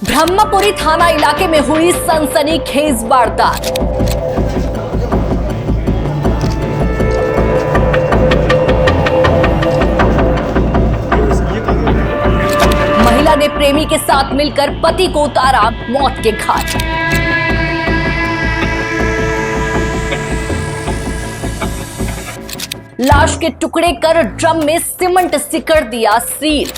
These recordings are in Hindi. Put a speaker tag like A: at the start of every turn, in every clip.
A: ब्रह्मपुरी थाना इलाके में हुई सनसनीखेज वारदात। महिला ने प्रेमी के साथ मिलकर पति को उतारा मौत के घाट। लाश के टुकड़े कर ड्रम में सीमेंट सिकड़ दिया सील।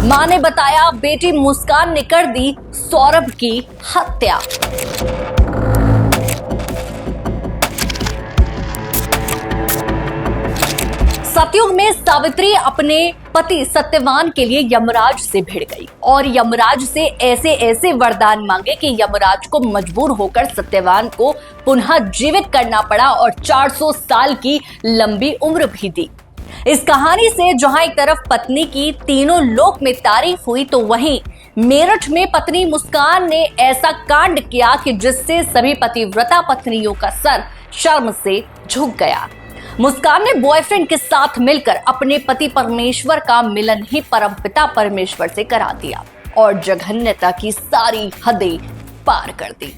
A: मां ने बताया बेटी मुस्कान ने कर दी सौरभ की हत्या। सतयुग में सावित्री अपने पति सत्यवान के लिए यमराज से भिड़ गई और यमराज से ऐसे ऐसे वरदान मांगे कि यमराज को मजबूर होकर सत्यवान को पुनः जीवित करना पड़ा और 400 साल की लंबी उम्र भी दी। इस कहानी से जहां एक तरफ पत्नी की तीनों लोक में तारीफ हुई, तो वहीं मेरठ में पत्नी मुस्कान ने ऐसा कांड किया कि जिससे सभी पतिव्रता पत्नियों का सर शर्म से झुक गया। मुस्कान ने बॉयफ्रेंड के साथ मिलकर अपने पति परमेश्वर का मिलन ही परमपिता परमेश्वर से करा दिया और जघन्यता की सारी हदें पार कर दी।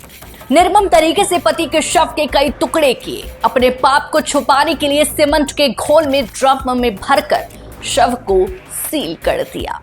A: निर्मम तरीके से पति के शव के कई टुकड़े किए। अपने पाप को छुपाने के लिए सीमेंट के घोल में ड्रम में भरकर शव को सील कर दिया।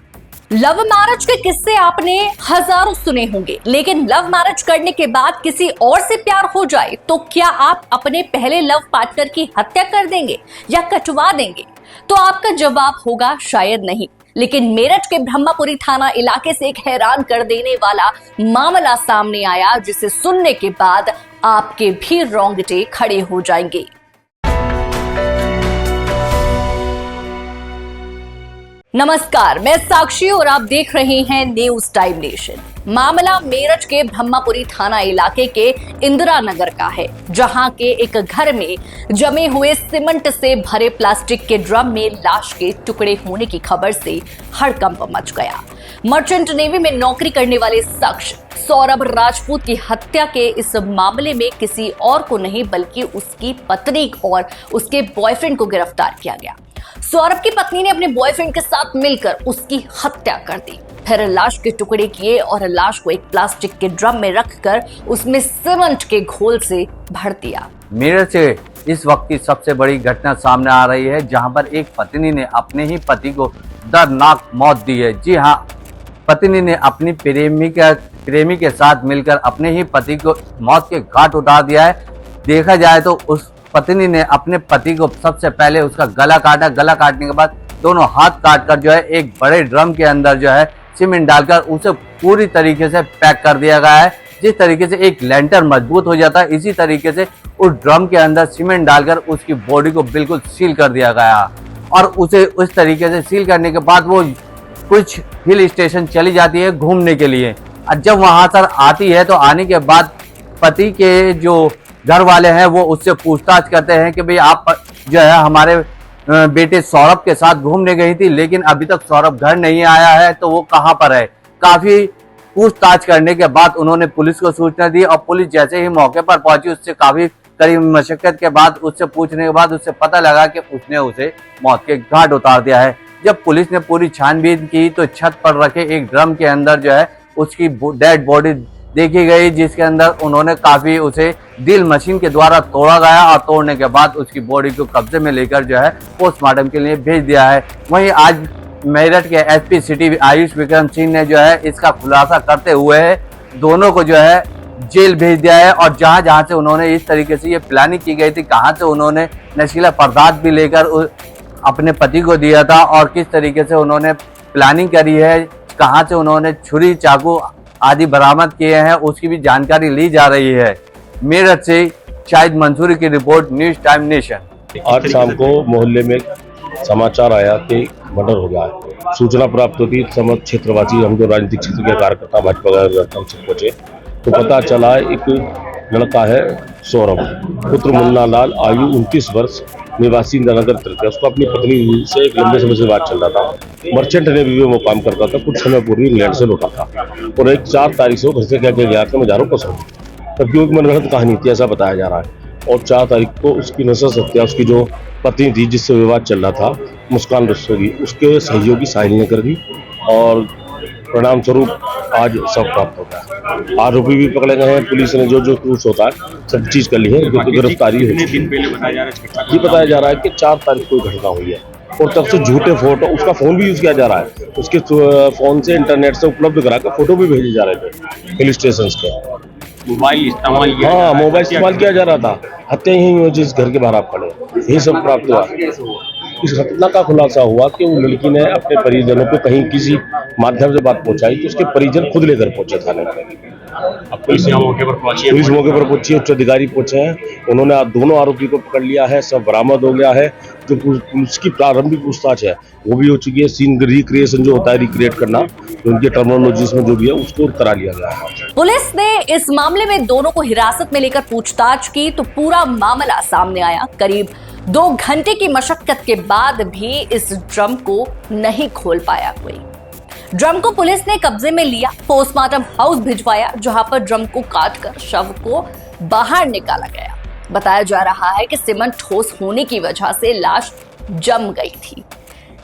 A: लव मैरिज के किस्से आपने हजारों सुने होंगे, लेकिन लव मैरिज करने के बाद किसी और से प्यार हो जाए तो क्या आप अपने पहले लव पार्टनर की हत्या कर देंगे या कटवा देंगे? तो आपका जवाब होगा शायद नहीं। लेकिन मेरठ के ब्रह्मपुरी थाना इलाके से एक हैरान कर देने वाला मामला सामने आया, जिसे सुनने के बाद आपके भी रोंगटे खड़े हो जाएंगे। नमस्कार, मैं साक्षी और आप देख रहे हैं न्यूज टाइम नेशन। मामला मेरठ के ब्रह्मपुरी थाना इलाके के इंदिरा नगर का है, जहां के एक घर में जमे हुए सीमेंट से भरे प्लास्टिक के ड्रम में लाश के टुकड़े होने की खबर से हड़कंप मच गया। मर्चेंट नेवी में नौकरी करने वाले शख्स सौरभ राजपूत की हत्या के इस मामले में किसी और को नहीं बल्कि उसकी पत्नी और उसके बॉयफ्रेंड को गिरफ्तार किया गया। सौरभ की पत्नी ने अपने बॉयफ्रेंड के साथ मिलकर उसकी हत्या कर दी, फिर लाश के टुकड़े किए और लाश को एक प्लास्टिक के ड्रम में रखकर उसमें सीमेंट के घोल से भर दिया।
B: मेरठ से इस वक्त की सबसे बड़ी घटना सामने आ रही है, जहां पर एक पत्नी ने अपने ही पति को दर्दनाक मौत दी है। जी हां, पत्नी ने अपनी प्रेमी के साथ मिलकर अपने ही पति को मौत के घाट उतार दिया है। देखा जाए तो उस पत्नी ने अपने पति को सबसे पहले उसका गला काटा। गला काटने के बाद दोनों हाथ काटकर जो है एक बड़े ड्रम के अंदर जो है सीमेंट डालकर उसे पूरी तरीके से पैक कर दिया गया है। जिस तरीके से एक लैंटर मजबूत हो जाता है, इसी तरीके से उस ड्रम के अंदर सीमेंट डालकर उसकी बॉडी को बिल्कुल सील कर दिया गया और उसे उस तरीके से सील करने के बाद वो कुछ हिल स्टेशन चली जाती है घूमने के लिए। और जब वहां पर आती है तो आने के बाद पति के जो घर वाले हैं वो उससे पूछताछ करते हैं कि भाई आप जो है हमारे बेटे सौरभ के साथ घूमने गई थी, लेकिन अभी तक सौरभ घर नहीं आया है, तो वो कहाँ पर है। काफी पूछताछ करने के बाद उन्होंने पुलिस को सूचना दी और पुलिस जैसे ही मौके पर पहुंची उससे काफी कड़ी मशक्कत के बाद उससे पूछने के बाद उससे पता लगा कि उसने उसे मौत के घाट उतार दिया है। जब पुलिस ने पूरी छानबीन की तो छत पर रखे एक ड्रम के अंदर जो है उसकी डेड बॉडी देखी गई, जिसके अंदर उन्होंने काफी उसे ड्रिल मशीन के द्वारा तोड़ा गया और तोड़ने के बाद उसकी बॉडी को कब्जे में लेकर जो है पोस्टमार्टम के लिए भेज दिया है। वहीं आज मेरठ के एसपी सिटी आयुष विक्रम सिंह ने जो है इसका खुलासा करते हुए दोनों को जो है जेल भेज दिया है और जहां से उन्होंने इस तरीके से ये प्लानिंग की गई थी, कहां से उन्होंने नशीला पदार्थ भी लेकर अपने पति को दिया था और किस तरीके से उन्होंने प्लानिंग करी है, कहां से उन्होंने छुरी चाकू आदि बरामद किए हैं, उसकी भी जानकारी ली जा रही है। मेरठ से शाहिद मंसूरी की रिपोर्ट, न्यूज टाइम नेशन।
C: आज शाम को मोहल्ले में समाचार आया कि मर्डर हो गया है। सूचना प्राप्त होती समस्त क्षेत्रवासी, हम जो राजनीतिक क्षेत्र के कार्यकर्ता भाजपा कार्यकर्ता पहुंचे तो पता चला एक लड़का है सौरभ पुत्र मुन्ना लाल, आयु 29 वर्ष, निवासी नगर तृतीय। उसको अपनी पत्नी से एक लंबे समय से बात चल रहा था। मर्चेंट नेवी में वो काम करता था, कुछ समय पूर्व इंग्लैंड से लौटा था और एक 4 तारीख से घर से क्या गया था, मैं जा रहा हूँ कसम। तब की एक मनगढ़ंत कहानी थी, ऐसा बताया जा रहा है। और 4 तारीख को उसकी नसर हत्या उसकी जो पत्नी थी जिससे विवाद चल रहा था, मुस्कान रस्तोगी, उसके सहयोगी साहिल ने कर दी और परिणाम स्वरूप आज सब प्राप्त होता है। आरोपी भी पकड़े गए हैं, पुलिस ने जो जो प्रूफ होता है सब चीज कर ली है, जो गिरफ्तारी हो चुकी है। ये बताया जा रहा है कि 4 तारीख को घटना हुई है और तब से झूठे फोटो, उसका फोन भी यूज किया जा रहा है, उसके फोन से इंटरनेट से उपलब्ध करा के फोटो भी भेजे जा रहे थे हिल स्टेशन के।
D: मोबाइल इस्तेमाल
C: हाँ, मोबाइल इस्तेमाल किया जा रहा था। हत्या यही हुई जिस घर के बाहर आप खड़े, यही सब प्राप्त हुआ। इस घटना का खुलासा हुआ कि वो लड़की ने अपने परिजनों को कहीं किसी माध्यम से बात पहुंचाई तो उसके परिजन खुद लेकर पहुंचे थाने पर।
D: अब पुलिस यहाँ मौके पर पहुंची है।
C: पुलिस मौके पर पहुंची, उच्च अधिकारी पहुंचे हैं, उन्होंने दोनों आरोपी को पकड़ लिया है, सब बरामद हो गया है। जो पुलिस की प्रारंभिक पूछताछ है वो भी हो चुकी है। सीन रिक्रिएशन जो होता है, रिक्रिएट करना, उनके टर्मिनोलॉजीज में जो भी है उसको करा लिया गया है।
A: पुलिस ने इस मामले में दोनों को हिरासत में लेकर पूछताछ की तो पूरा मामला सामने आया। करीब 2 घंटे की मशक्कत के बाद भी इस ड्रम को नहीं खोल पाया कोई। ड्रम को पुलिस ने कब्जे में लिया, पोस्टमार्टम हाउस भिजवाया, जहां पर ड्रम को काटकर शव को बाहर निकाला गया। बताया जा रहा है कि सीमेंट ठोस होने की वजह से लाश जम गई थी।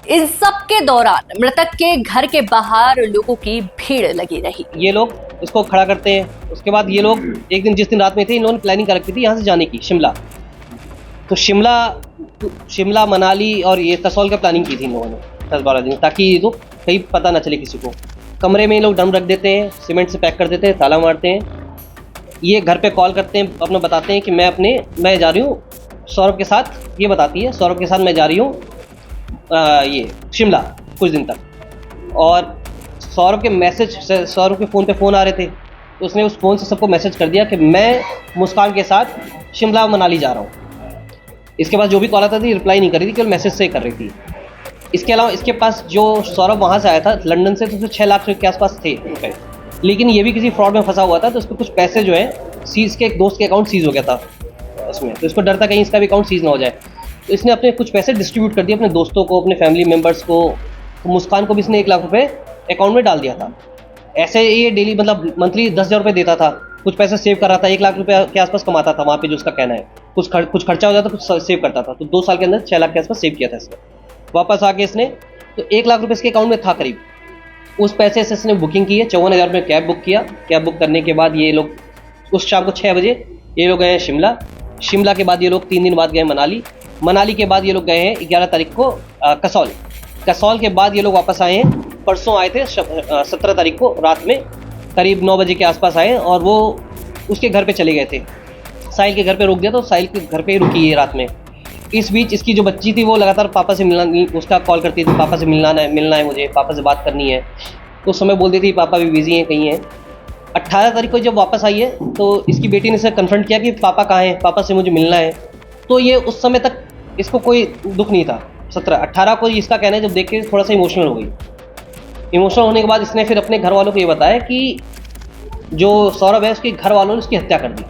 A: इन सब के दौरान मृतक के घर के बाहर लोगों की भीड़ लगी रही।
E: ये लोग इसको खड़ा करते हैं। उसके बाद ये लोग एक दिन, जिस दिन रात में थे, इन लोगों ने प्लानिंग कर रखी थी यहाँ से जाने की, शिमला। तो शिमला मनाली और ये कसौल का प्लानिंग की थी इन लोगों ने 10-12 दिन, ताकि ये लोग कहीं पता ना चले किसी को। कमरे में ये लोग ड्रम रख देते हैं, सीमेंट से पैक कर देते हैं, ताला मारते हैं। ये घर पे कॉल करते हैं, अपना बताते हैं कि मैं जा रही हूँ सौरभ के साथ, ये बताती है सौरभ के साथ मैं जा रही हूँ ये शिमला कुछ दिन तक। और सौरभ के फ़ोन पे फ़ोन आ रहे थे, तो उसने उस फ़ोन से सबको मैसेज कर दिया कि मैं मुस्कान के साथ शिमला मनाली जा रहा हूँ। इसके पास जो भी कॉल आता थी रिप्लाई नहीं कर रही थी, केवल मैसेज से कर रही थी। इसके अलावा इसके पास जो सौरभ वहाँ से आया था लंदन से, तो उसमें 6 लाख के आसपास थे रुपए, लेकिन ये भी किसी फ्रॉड में फंसा हुआ था। तो उसको कुछ पैसे जो है सीज के, एक दोस्त के अकाउंट सीज हो गया था उसमें, तो इसको डर था कहीं इसका भी अकाउंट सीज ना हो जाए। तो इसने अपने कुछ पैसे डिस्ट्रीब्यूट कर दिए अपने दोस्तों को, अपने फैमिली मेम्बर्स को। तो मुस्कान को भी इसने 1 लाख रुपये अकाउंट में डाल दिया था। ऐसे ये डेली मतलब मंथली 10,000 रुपये देता था, कुछ पैसे सेव कर रहा था, 1 लाख रुपये के आसपास कमाता था वहाँ पे, जो उसका कहना है। कुछ खर्चा हो जाता, कुछ सेव करता था। तो 2 साल के अंदर 6 लाख के आसपास सेव किया था इसने। वापस आके इसने तो 1 लाख रुपये इसके अकाउंट में था करीब। उस पैसे से इसने बुकिंग की है, 54,000 रुपये कैब बुक किया। कैब बुक करने के बाद ये लोग उस शाम को 6 बजे ये लोग गए हैं शिमला। शिमला के बाद ये लोग 3 दिन बाद गए मनाली। मनाली के बाद ये लोग गए हैं 11 तारीख को कसौल। कसौल के बाद ये लोग वापस आए हैं, परसों आए थे 17 तारीख को रात में करीब 9 बजे के आसपास आए, और वो उसके घर पे चले गए थे। साहिल के घर पे रोक दिया, तो साहिल के घर पे ही रुकी है रात में। इस बीच इसकी जो बच्ची थी वो लगातार पापा से मिलना, उसका कॉल करती थी, पापा से मिलना है मुझे, पापा से बात करनी है। तो उस समय बोलती थी पापा भी बिजी हैं, कहीं हैं। 18 तारीख को जब वापस आई है तो इसकी बेटी ने इसे कन्फ्रंट किया कि पापा कहाँ हैं, पापा से मुझे मिलना है। तो ये उस समय तक इसको कोई दुख नहीं था। 18 को इसका कहना है, जब देख के थोड़ा सा इमोशनल हो गई। इमोशनल होने के बाद इसने फिर अपने घर वालों को ये बताया कि जो सौरभ है उसके घर वालों ने उसकी हत्या कर दी,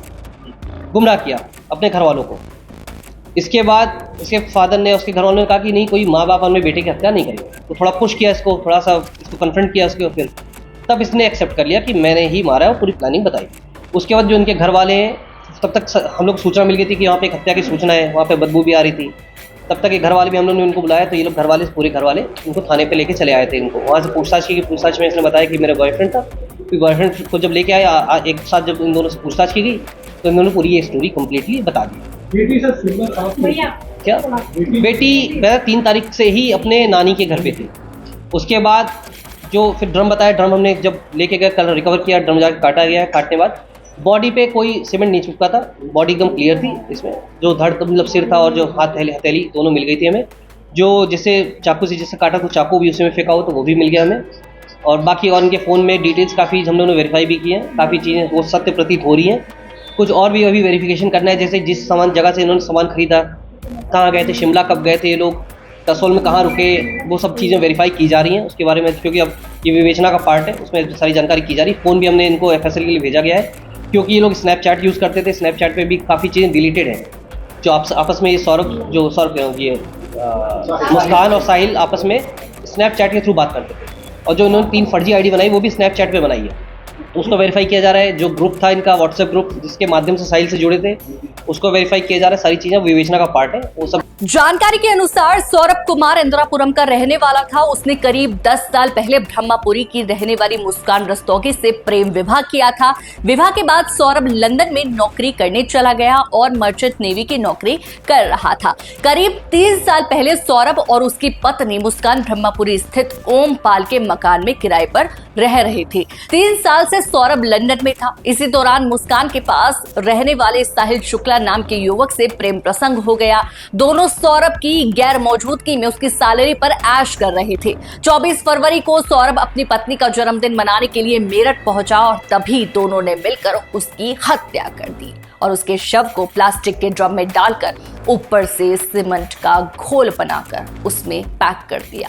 E: गुमराह किया अपने घर वालों को। इसके बाद इसके फादर ने, उसके घर वालों ने कहा कि नहीं, कोई माँ बाप अपने बेटे की हत्या नहीं करेगा। तो थोड़ा पुश किया इसको, थोड़ा सा इसको कन्फ्रंट किया उसके, फिर तब इसने एक्सेप्ट कर लिया कि मैंने ही मारा है और पूरी प्लानिंग बताई। उसके बाद जो इनके घर वाले हैं, तब तक हम लोग सूचना मिल गई थी कि यहाँ पे एक हत्या की सूचना है, वहाँ पे बदबू भी आ रही थी। तब तक ये घर वाले भी हम लोगों ने उनको बुलाया, तो ये लोग पूरे घर वाले इनको थाने पे लेके चले आए थे। इनको वहाँ से पूछताछ की, पूछताछ में इसने बताया कि मेरा बॉयफ्रेंड था। फिर बॉयफ्रेंड को जब लेके आए एक साथ, जब इन दोनों से पूछताछ की गई तो इन दोनों ने पूरी ये स्टोरी कम्प्लीटली बता दी। बेटी क्या बेटी 3 तारीख से ही अपने नानी के घर पे थी। उसके बाद जो फिर ड्रम बताया, ड्रम हमने जब लेके गए, कल रिकवर किया, ड्रम जाकर काटा गया। काटने बाद बॉडी पे कोई सीमेंट नहीं चिपका था, बॉडी एकदम क्लियर थी। इसमें जो धड़ मतलब सिर था और जो हाथ हथेली दोनों मिल गई थी हमें। जो जैसे चाकू से जैसे काटा तो चाकू भी उसी में फेंका हो तो वो भी मिल गया हमें। और बाकी और इनके फ़ोन में डिटेल्स काफ़ी हम लोगों ने वेरीफाई भी की हैं, काफ़ी चीज़ें वो सत्य प्रतीत हो रही हैं। कुछ और भी अभी वेरिफिकेशन करना है, जैसे जिस जगह से इन्होंने सामान खरीदा, कहाँ गए थे, शिमला कब गए थे ये लोग, कसौल में कहाँ रुके, वो सब चीज़ें वेरीफाई की जा रही हैं उसके बारे में, क्योंकि अब ये विवेचना का पार्ट है, उसमें सारी जानकारी की जा रही है। फ़ोन भी हमने इनको FSL के लिए भेजा गया है, क्योंकि ये लोग स्नैपचैट यूज़ करते थे। स्नैपचैट पे भी काफ़ी चीज़ें डिलीटेड हैं, जो आपस में ये सौरभ ये मुस्कान और साहिल आपस में स्नैपचैट के थ्रू बात करते थे। और जो इन्होंने 3 फर्जी ID बनाई वो भी स्नैपचैट पे बनाई है। तो उसको वेरीफाई किया जा रहा है। जो ग्रुप था इनका व्हाट्सएप ग्रुप जिसके माध्यम से साहिल से जुड़े थे उसको वेरीफाई किया जा रहा है। सारी चीजें विवेचना का पार्ट है वो सब।
A: जानकारी के अनुसार सौरभ कुमार इंदिरापुरम का रहने वाला था। उसने करीब 10 साल पहले ब्रह्मापुरी की रहने वाली मुस्कान रस्तोगी से प्रेम विवाह किया था। विवाह के बाद सौरभ लंदन में नौकरी करने चला गया और मर्चेंट नेवी की नौकरी कर रहा था। करीब 3 साल पहले सौरभ और उसकी पत्नी मुस्कान ब्रह्मापुरी स्थित ओम पाल के मकान में किराए पर रह रहे थे। 3 साल से सौरभ लंदन में था। इसी दौरान मुस्कान के पास रहने वाले साहिल शुक्ला नाम के युवक से प्रेम प्रसंग हो गया। दोनों सौरभ की गैर मौजूदगी में उसकी सैलरी पर ऐश कर रहे थे। 24 फरवरी को सौरभ अपनी पत्नी का जन्मदिन मनाने के लिए मेरठ पहुंचा और तभी दोनों ने मिलकर उसकी हत्या कर दी और उसके शव को प्लास्टिक के ड्रम में डालकर ऊपर से सीमेंट का घोल बनाकर उसमें पैक कर दिया।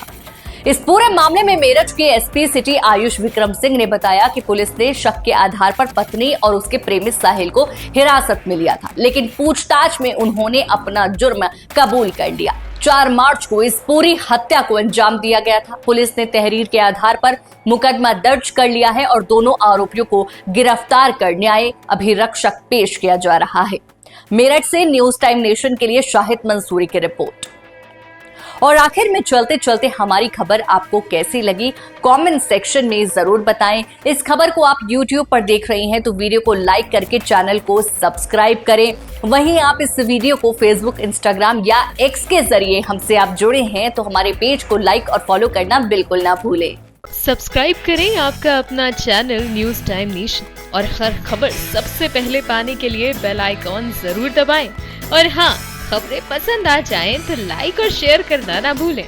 A: इस पूरे मामले में मेरठ के एसपी सिटी आयुष विक्रम सिंह ने बताया कि पुलिस ने शक के आधार पर पत्नी और उसके प्रेमी साहिल को हिरासत में लिया था, लेकिन पूछताछ में उन्होंने अपना जुर्म कबूल कर लिया। 4 मार्च को इस पूरी हत्या को अंजाम दिया गया था। पुलिस ने तहरीर के आधार पर मुकदमा दर्ज कर लिया है और दोनों आरोपियों को गिरफ्तार कर न्याय अभिरक्षक पेश किया जा रहा है। मेरठ से न्यूज टाइम नेशन के लिए शाहिद मंसूरी की रिपोर्ट। और आखिर में चलते चलते हमारी खबर आपको कैसी लगी कमेंट सेक्शन में जरूर बताएं। इस खबर को आप YouTube पर देख रहे हैं तो वीडियो को लाइक करके चैनल को सब्सक्राइब करें। वहीं आप इस वीडियो को Facebook, Instagram या X के जरिए हमसे आप जुड़े हैं तो हमारे पेज को लाइक और फॉलो करना बिल्कुल ना भूलें।
F: सब्सक्राइब करें आपका अपना चैनल न्यूज टाइम नेशन और हर खबर सबसे पहले पाने के लिए बेल आइकॉन जरूर दबाएं। और हाँ, खबरें पसंद आ जाएं तो लाइक और शेयर करना ना भूलें।